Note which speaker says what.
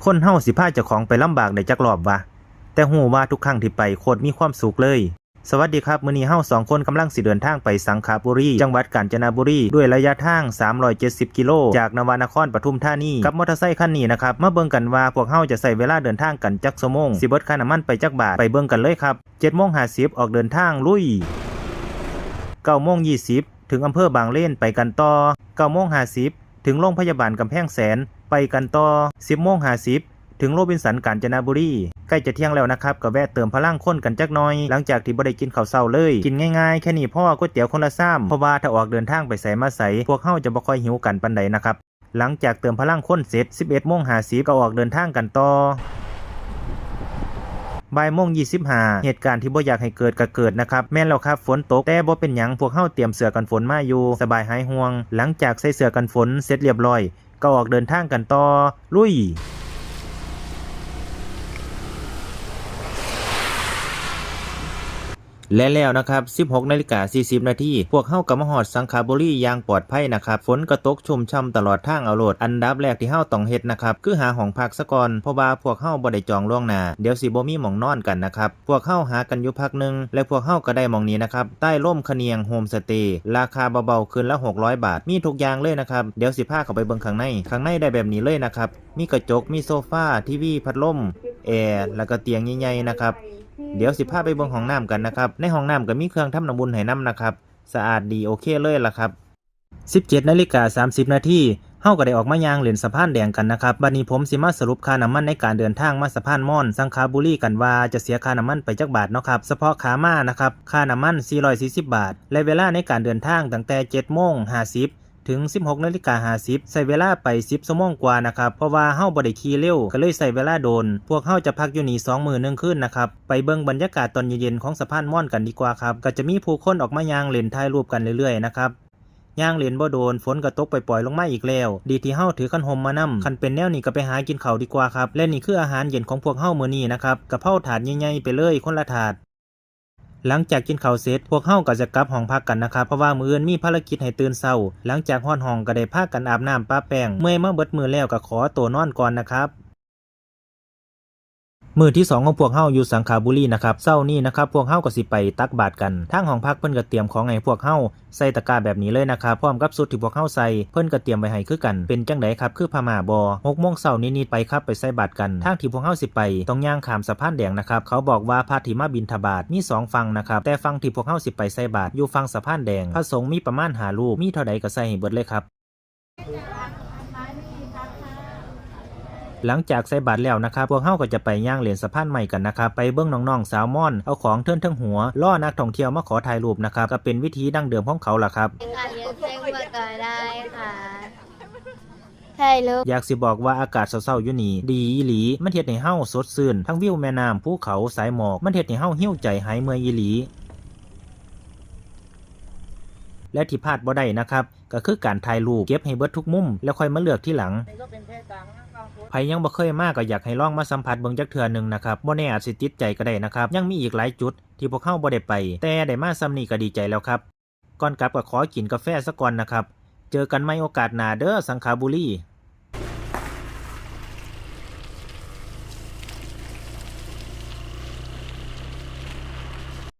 Speaker 1: คนเฮาสิพาเจ้าของไปลำบากได้จักรอบวะแต่ฮู้ว่าทุกครั้งที่ไปโคตรมีความสุขเลยสวัสดีครับมื้อนี้เฮา2คนกำลังสิเดินทางไปสังขบุรีจังหวัดกาญจนบุรีด้วยระยะทาง370กิโลจากนวนครปทุมธานีกับมอเตอร์ไซค์คันนี้นะครับมาเบิ่งกันว่าพวกเฮาจะใช้เวลาเดินทางกันจักชั่วโมงสิเบิดค่าน้ำมันไปจักบาทไปเบิ่งกันเลยครับ 7:50 ออกเดินทางลุย 9:20 ถึงอำเภอบางเลนไปกันต่อ 9:50 ถึงโรงพยาบาลกำแพงแสนไปกันต่อ 10:50 ถึงโรบินสันกาญจนบุรีใกล้จะเที่ยงแล้วนะครับก็แวะเติมพลังคนกันจักหน่อยหลังจากที่บ่ได้กินข้าวเช้าเลยกินง่ายๆแค่นี้พ่อก๋วยเตี๋ยวคนละซ้ำเพราะว่าถ้าออกเดินทางไปไสมาไสพวกเฮาจะบ่ค่อยหิวกันปานใดนะครับหลังจากเติมพลังคนเสร็จ 11:50 ก็ออกเดินทางกันต่อบ่ายโมง25เหตุการณ์ที่บ่อยากให้เกิดก็เกิดนะครับแม่นแล้วครับฝนตกแต่บ่เป็นหยังพวกเฮาเตรียมเสื้อกันฝนมาอยู่สบายหายห่วงหลังจากใส่เสื้อกันฝนเสร็จเรียบร้อยก็ออกเดินทางกันต่อลุยและแล้วนะครับ 16:40 น.พวกเฮาก็มาฮอดสังขบุรีอย่างปลอดภัยนะครับฝนก็ตกชุ่มช่ำตลอดทางเอาโลดอันดับแรกที่เฮาต้องเฮ็ดนะครับคือหาห้องพักซะก่อนเพราะว่าพวกเฮาบ่ได้จองล่วงหน้าเดี๋ยวสิบ่มีหม้องนอนกันนะครับพวกเฮาหากันอยู่พักนึงและพวกเฮาก็ได้หม้องนี้นะครับใต้ร่มคะเนียงโฮมสเตย์ราคาเบาๆคืนละ600 บาทมีทุกอย่างเลยนะครับเดี๋ยวสิพาเข้าไปเบิ่งข้างในได้แบบนี้เลยนะครับมีกระจกมีโซฟาทีวีพัดลมแอร์แล้วก็เตียงใหญ่ๆนะครับเดี๋ยวสิพาไปเบิ่งห้องน้ำกันนะครับในห้องน้ำก็มีเครื่องทำน้ำอุ่นให้นำนะครับสะอาดดีโอเคเลยล่ะครับ 17:30 น.เฮาก็ได้ออกมาย่างเล่นสะพานแดงกันนะครับบัดนี้ผมสิมาสรุปค่าน้ำมันในการเดินทางมาสะพานม่อนสังขบุรีกันว่าจะเสียค่าน้ำมันไปจักบาทเนาะครับเฉพาะขามานะครับค่าน้ำมัน440 บาทและเวลาในการเดินทางตั้งแต่ 7:50ถึง 16:50 ใช้เวลาไป10ชั่วโมงกว่านะครับเพราะว่าเฮาบ่ได้ขี่เร็วก็เลยใช้เวลาโดนพวกเฮาจะพักอยู่นี่2มื้อ1คืนนะครับไปเบิ่งบรรยากาศตอนเย็นๆของสะพานม่อนกันดีกว่าครับก็จะมีผู้คนออกมาย่างเล่นถ่ายรูปกันเรื่อยๆนะครับย่างเล่นบ่โดนฝนก็ตกปล่อยๆลงมาอีกแล้วดีที่เฮาถือคันห่มมานำคันเป็นแนวนี้ก็ไปหากินข้าวดีกว่าครับและนี่คืออาหารเย็นของพวกเฮามื้อนี้นะครับกะเพราถาดใหญ่ๆไปเลยคนละถาดหลังจากกินข้าวเสร็จพวกเฮาก็จะกลับห้องพักกันนะครับเพราะว่ามื้ออื่นมีภารกิจให้ตื่นเช้าหลังจากฮอดห้องก็ได้พากันอาบน้ำปะแป้งเมื่อยมาเบิดมื้อแล้วก็ขอตัวนอนก่อนนะครับมื้อที่2ของพวกเฮาอยู่สังขบุรีนะครับเช้านี้นะครับพวกเฮาก็สิไปตักบาตรกันทางห้องพักเพิ่นก็เตรียมของให้พวกเฮาใส่ตะกร้าแบบนี้เลยนะครับพร้อมกับชุดที่พวกเฮาใส่เพิ่นก็เตรียมไว้ให้คือกันเป็นจังไดครับคือผ้าม่าบ่6 โมงเช้านิดๆไปครับไปใส่บาตรกันทางที่พวกเฮาสิไปต้องย่างข้ามสะพานแดงนะครับเขาบอกว่าพระที่มาบิณฑบาตมี2ฝั่งนะครับแต่ฝั่งที่พวกเฮาสิไปใส่บาตรอยู่ฝั่งสะพานแดงพระสงฆ์มีประมาณ5รูปมีเท่าใดก็ใส่ให้เบิดเลยครับหลังจากใส่บาตรแล้วนะครับพวกเฮาก็จะไปย่างเหรียญสะพานใหม่กันนะครับไปเบิ่งน้องๆสาวม่อนเอาของเทิ่นทั้งหัวล่อนักท่องเที่ยวมาขอถ่ายรูปนะครับก็เป็นวิธีดั้งเดิมของเขาล่ะครับ
Speaker 2: การเรียนเส้นมาก็ได้ค่ะใช่เลย
Speaker 1: อยากสิบอกว่าอากาศเช้าๆอยู่นี่ดีอีหลีมันเฮ็ดให้เฮาสดชื่นทั้งวิวแม่น้ำภูเขาสายหมอกมันเฮ็ดให้เฮาหิ้วใจหายเมื่อยอีหลีและที่พลาดบ่ได้นะครับก็คือการถ่ายรูปเก็บให้เบิดทุกมุมแล้วค่อยมาเลือกที่หลังใครยังบ่เคยมาก็อยากให้ลองมาสัมผัสเบิ่งจักเทื่อนึงนะครับบ่แน่อาจสิติดใจก็ได้นะครับยังมีอีกหลายจุดที่พวกเฮาบ่ได้ไปแต่ได้มาซ้ำนี้ก็ดีใจแล้วครับก่อนกลับก็ขอกินกาแฟซะก่อนนะครับเจอกันใหม่โอกาสหน้าเด้อสังขบุรี